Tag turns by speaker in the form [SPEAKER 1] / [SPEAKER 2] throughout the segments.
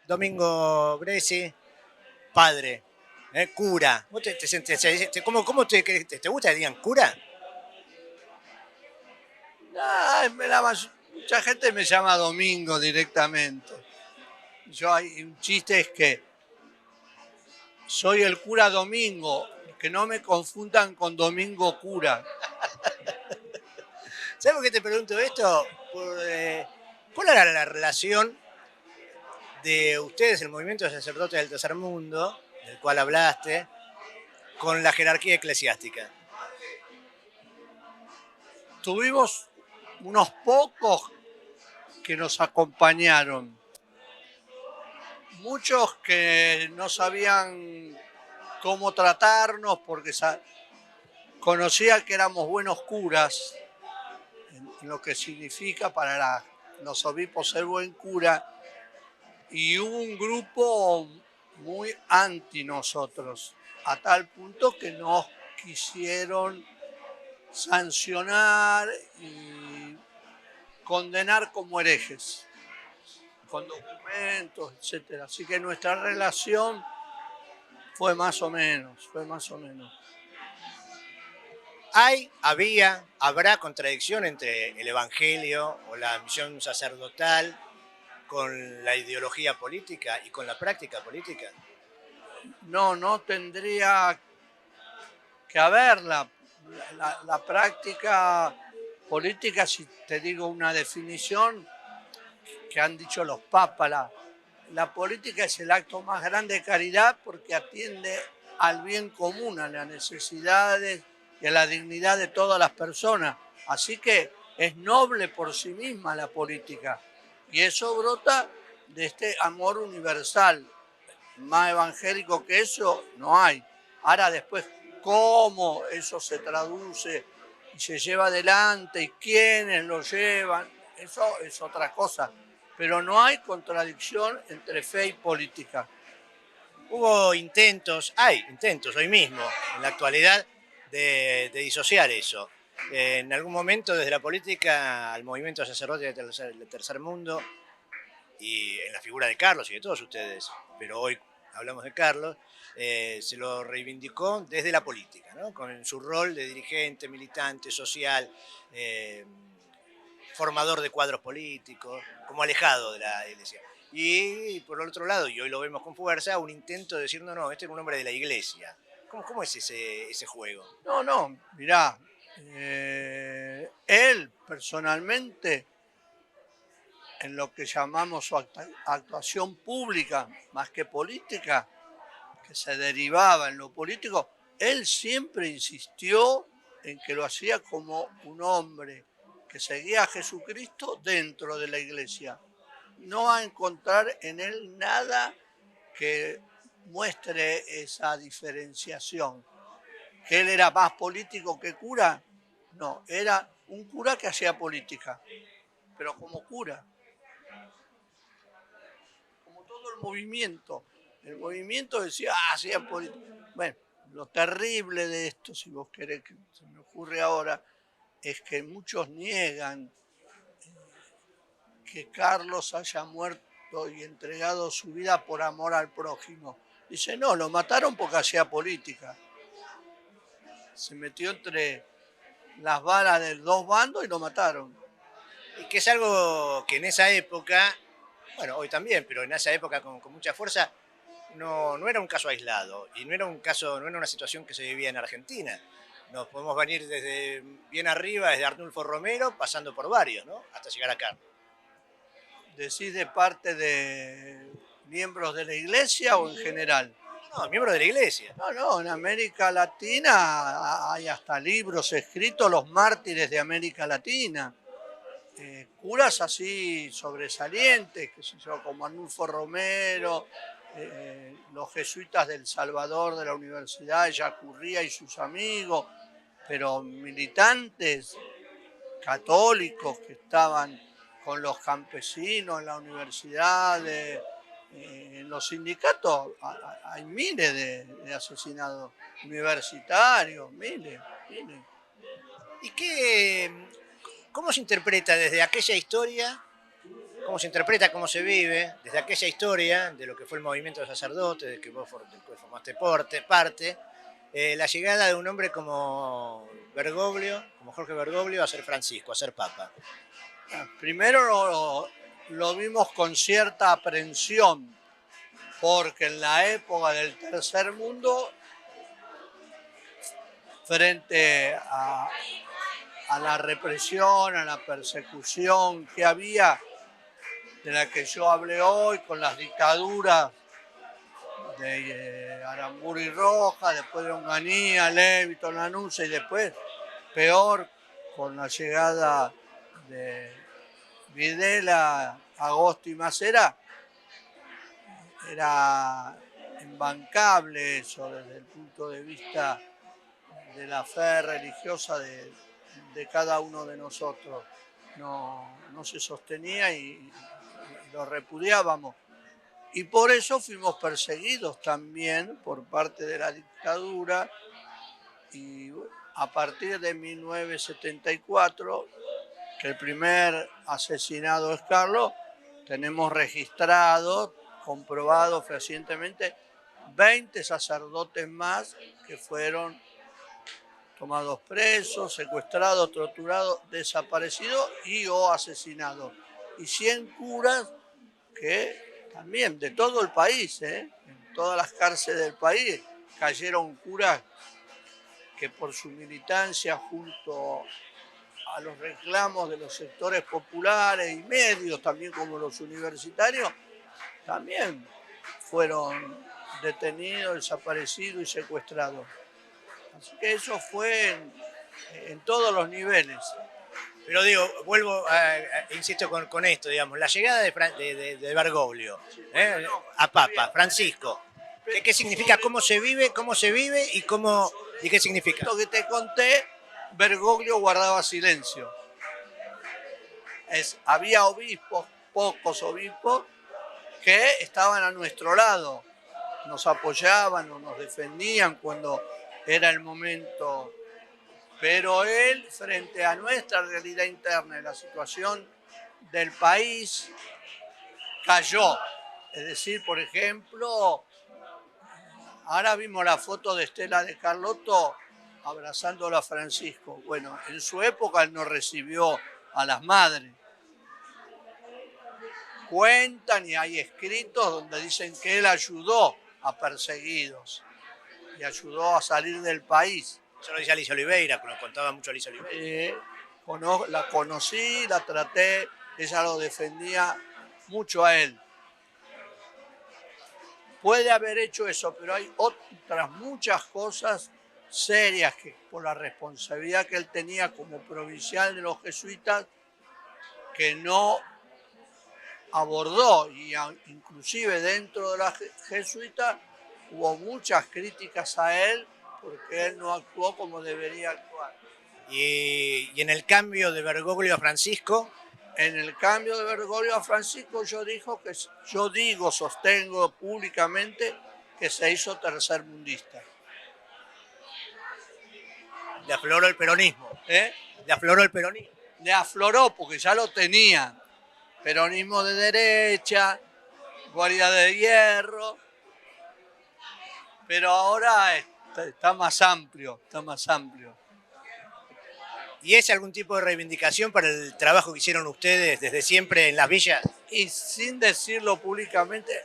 [SPEAKER 1] Domingo Greci, padre, cura. ¿Vos ¿Cómo te gusta que digan cura?
[SPEAKER 2] Mucha gente me llama Domingo directamente. Yo hay un chiste es que soy el cura Domingo, que no me confundan con Domingo Cura.
[SPEAKER 1] ¿Sabes por qué te pregunto esto? ¿Cuál era la relación de ustedes, el movimiento de sacerdotes del tercer mundo, del cual hablaste, con la jerarquía eclesiástica?
[SPEAKER 2] Tuvimos unos pocos que nos acompañaron, muchos que no sabían cómo tratarnos porque conocían que éramos buenos curas, en lo que significa para los obispos ser buen cura, y hubo un grupo muy anti nosotros, a tal punto que nos quisieron sancionar y condenar como herejes, con documentos, etcétera. Así que nuestra relación fue más o menos.
[SPEAKER 1] Habrá contradicción entre el evangelio o la misión sacerdotal con la ideología política y con la práctica política.
[SPEAKER 2] No tendría que haberla. La práctica política, si te digo una definición que han dicho los papas, la política es el acto más grande de caridad porque atiende al bien común, a las necesidades y a la dignidad de todas las personas. Así que es noble por sí misma la política. Y eso brota de este amor universal. Más evangélico que eso no hay. Ahora después, cómo eso se traduce y se lleva adelante y quiénes lo llevan, eso es otra cosa. Pero no hay contradicción entre fe y política.
[SPEAKER 1] Hay intentos hoy mismo, en la actualidad, de disociar eso. En algún momento, desde la política al movimiento sacerdote del tercer mundo, y en la figura de Carlos y de todos ustedes, pero hoy hablamos de Carlos, se lo reivindicó desde la política, ¿no? Con su rol de dirigente, militante, social, eh, formador de cuadros políticos, como alejado de la iglesia. Y por el otro lado, y hoy lo vemos con fuerza, un intento de decir, no, no, este es un hombre de la iglesia. ¿Cómo es ese juego?
[SPEAKER 2] No, mirá, él personalmente, en lo que llamamos su actuación pública, más que política, que se derivaba en lo político, él siempre insistió en que lo hacía como un hombre que seguía a Jesucristo dentro de la iglesia. No va a encontrar en él nada que muestre esa diferenciación. ¿Que él era más político que cura? No, era un cura que hacía política, pero como cura, como todo el movimiento. El movimiento decía, hacía política. Bueno, lo terrible de esto, si vos querés que se me ocurre ahora, es que muchos niegan que Carlos haya muerto y entregado su vida por amor al prójimo. Dice, no, lo mataron porque hacía política. Se metió entre las balas de dos bandos y lo mataron.
[SPEAKER 1] Y que es algo que en esa época, bueno, hoy también, pero en esa época con mucha fuerza, no era un caso aislado y no era una situación que se vivía en Argentina. Nos podemos venir desde bien arriba, desde Arnulfo Romero, pasando por varios, ¿no? Hasta llegar acá.
[SPEAKER 2] ¿Decís de parte de miembros de la iglesia o en general?
[SPEAKER 1] No, miembro de la iglesia.
[SPEAKER 2] No, en América Latina hay hasta libros escritos, los mártires de América Latina. Curas así sobresalientes, que sé yo, como Arnulfo Romero, los jesuitas del Salvador de la Universidad, Yacurría y sus amigos, pero militantes católicos que estaban con los campesinos en la universidad, en los sindicatos, hay miles de asesinados universitarios, miles.
[SPEAKER 1] ¿Y cómo se interpreta desde aquella historia cómo se interpreta, cómo se vive, desde aquella historia de lo que fue el movimiento de sacerdotes, del que vos formaste parte, la llegada de un hombre como Bergoglio, como Jorge Bergoglio, a ser Francisco, a ser Papa.
[SPEAKER 2] Primero lo vimos con cierta aprensión, porque en la época del Tercer Mundo, frente a la represión, a la persecución que había, de la que yo hablé hoy, con las dictaduras de Aramburu y Rojas, después de Onganía, Levito, Lanusse y después, peor, con la llegada de Videla, Agosto y Macera, era imbancable eso desde el punto de vista de la fe religiosa de cada uno de nosotros. No se sostenía y lo repudiábamos. Y por eso fuimos perseguidos también por parte de la dictadura, y a partir de 1974, que el primer asesinado es Carlos, tenemos registrado, comprobado fehacientemente, 20 sacerdotes más que fueron tomados presos, secuestrados, torturados, desaparecidos y o asesinados. Y 100 curas que también de todo el país, en todas las cárceles del país, cayeron curas que por su militancia junto a los reclamos de los sectores populares y medios, también como los universitarios, también fueron detenidos, desaparecidos y secuestrados. Así que eso fue en todos los niveles.
[SPEAKER 1] Pero digo, insisto con esto, digamos, la llegada de Bergoglio a Papa, Francisco, ¿qué significa? ¿Cómo se vive y qué significa?
[SPEAKER 2] Lo que te conté, Bergoglio guardaba silencio. Había obispos, pocos obispos, que estaban a nuestro lado, nos apoyaban o nos defendían cuando era el momento. Pero él, frente a nuestra realidad interna y la situación del país, cayó. Es decir, por ejemplo, ahora vimos la foto de Estela de Carlotto abrazándolo a Francisco. Bueno, en su época él no recibió a las madres. Cuentan y hay escritos donde dicen que él ayudó a perseguidos y ayudó a salir del país.
[SPEAKER 1] Eso lo dice Alicia Oliveira, que nos contaba mucho Alicia Oliveira.
[SPEAKER 2] La conocí, la traté, ella lo defendía mucho a él. Puede haber hecho eso, pero hay otras muchas cosas serias que por la responsabilidad que él tenía como provincial de los jesuitas que no abordó, y inclusive dentro de la jesuita hubo muchas críticas a él porque él no actuó como debería actuar.
[SPEAKER 1] Y en el cambio de Bergoglio a Francisco.
[SPEAKER 2] En el cambio de Bergoglio a Francisco sostengo públicamente que se hizo tercermundista.
[SPEAKER 1] Le afloró el peronismo. Le afloró el peronismo.
[SPEAKER 2] Le afloró porque ya lo tenía. Peronismo de derecha, guardia de hierro, pero ahora está más amplio.
[SPEAKER 1] ¿Y es algún tipo de reivindicación para el trabajo que hicieron ustedes desde siempre en las villas?
[SPEAKER 2] Y sin decirlo públicamente,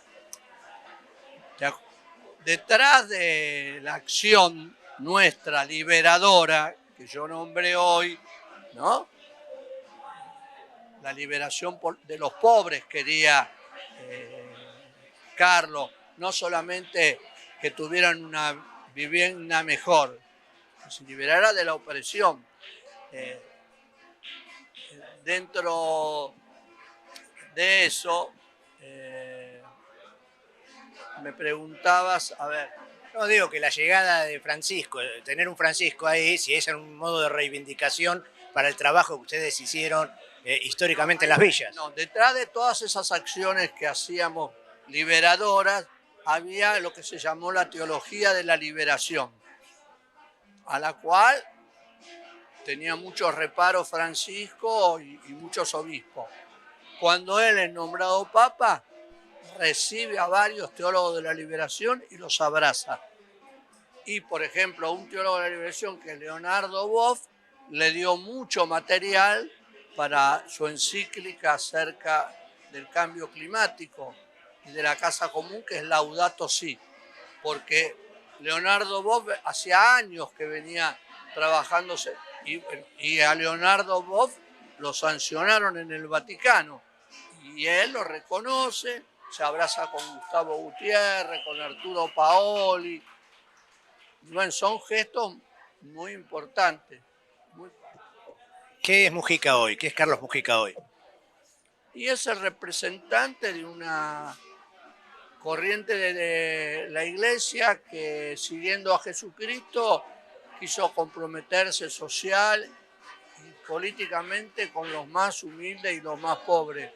[SPEAKER 2] detrás de la acción nuestra liberadora, que yo nombré hoy, ¿no? La liberación de los pobres quería Carlos, no solamente que tuvieran una vivienda mejor, que se liberara de la opresión. Dentro de eso, me preguntabas, a ver.
[SPEAKER 1] No, digo que la llegada de Francisco, tener un Francisco ahí, si es un modo de reivindicación para el trabajo que ustedes hicieron históricamente en las villas.
[SPEAKER 2] No, detrás de todas esas acciones que hacíamos liberadoras, había lo que se llamó la teología de la liberación, a la cual tenía muchos reparos Francisco y muchos obispos, cuando él es nombrado papa, recibe a varios teólogos de la liberación y los abraza. Y, por ejemplo, un teólogo de la liberación, que es Leonardo Boff, le dio mucho material para su encíclica acerca del cambio climático y de la casa común, que es Laudato Si, porque Leonardo Boff hacía años que venía trabajándose y a Leonardo Boff lo sancionaron en el Vaticano y él lo reconoce, se abraza con Gustavo Gutiérrez, con Arturo Paoli. Bueno, son gestos muy importantes.
[SPEAKER 1] ¿Qué es Mujica hoy? ¿Qué es Carlos Mujica hoy?
[SPEAKER 2] Y es el representante de una corriente de la iglesia que, siguiendo a Jesucristo, quiso comprometerse social y políticamente con los más humildes y los más pobres.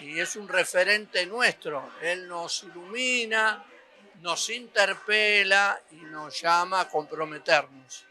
[SPEAKER 2] Y es un referente nuestro. Él nos ilumina, nos interpela y nos llama a comprometernos.